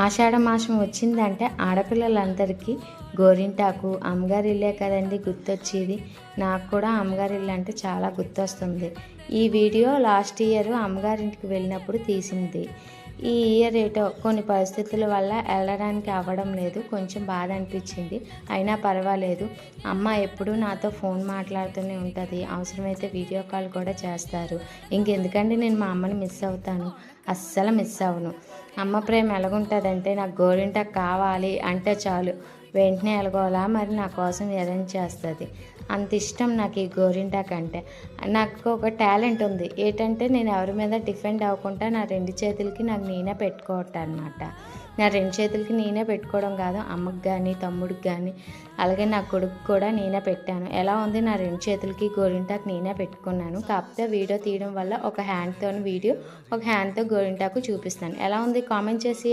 ఆషాఢ మాసం వచ్చిందంటే ఆడపిల్లలందరికీ గోరింటాకు అమ్మగారి ఇల్లే కదండి గుర్తొచ్చేది. నాకు కూడా అమ్మగారి ఇల్లు అంటే చాలా గుర్తొస్తుంది. ఈ వీడియో లాస్ట్ ఇయర్ అమ్మగారింటికి వెళ్ళినప్పుడు తీసింది. ఈ ఇయర్ ఏటో కొన్ని పరిస్థితుల వల్ల వెళ్ళడానికి అవ్వడం లేదు. కొంచెం బాధ అనిపించింది. అయినా పర్వాలేదు. అమ్మ ఎప్పుడూ నాతో ఫోన్ మాట్లాడుతూనే ఉంటుంది. అవసరమైతే వీడియో కాల్ కూడా చేస్తారు. ఇంకెందుకండి నేను మా అమ్మని మిస్ అవుతాను. అస్సలు మిస్ అవ్వను. అమ్మ ప్రేమ ఎలాగుంటుందంటే నాకు గోరింటాకు కావాలి అంటే చాలు వెంటనే ఎలాగోలా మరి నా కోసం అరేంజ్ చేస్తుంది. అంత ఇష్టం నాకు ఈ గోరింటాకు అంటే. నాకు ఒక టాలెంట్ ఉంది. ఏంటంటే నేను ఎవరి మీద డిపెండ్ అవ్వకుండా నా 2 చేతులకి నాకు నేనే పెట్టుకోవటం అనమాట. నా 2 చేతులకి నేనే పెట్టుకోవడం కాదు, అమ్మకి కానీ తమ్ముడికి కానీ అలాగే నా కొడుకు కూడా నేనే పెట్టాను. ఎలా ఉంది, నా 2 చేతులకి గోరింటాకు నేనే పెట్టుకున్నాను. కాకపోతే వీడియో తీయడం వల్ల ఒక హ్యాండ్తో వీడియో, ఒక హ్యాండ్తో గోరింటాకు చూపిస్తాను. ఎలా ఉంది కామెంట్ చేసి